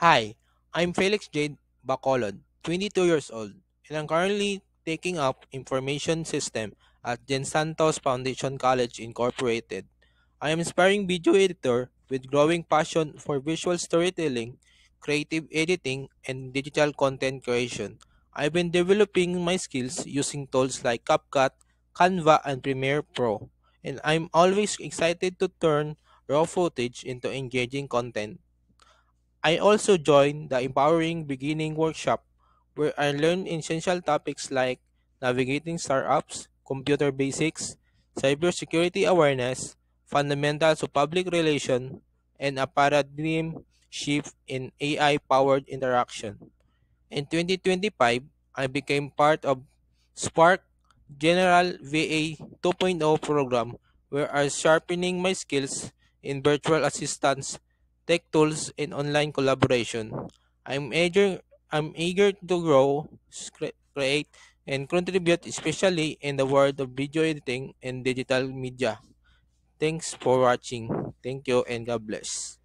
Hi, I'm Felix Jade Bacolod, 22 years old, and I'm currently taking up Information System at Jen Santos Foundation College Incorporated. I am aspiring video editor with growing passion for visual storytelling, creative editing, and digital content creation. I've been developing my skills using tools like CapCut, Canva, and Premiere Pro, and I'm always excited to turn raw footage into engaging content. I also joined the Empowering Beginning workshop where I learned essential topics like navigating startups, computer basics, cybersecurity awareness, fundamentals of public relation, and a paradigm shift in AI powered interaction. In 2025, I became part of Spark General VA 2.0 program where I was sharpening my skills in virtual assistance, tech tools, and online collaboration. I'm eager to grow, create, and contribute, especially in the world of video editing and digital media. Thanks for watching. Thank you and God bless.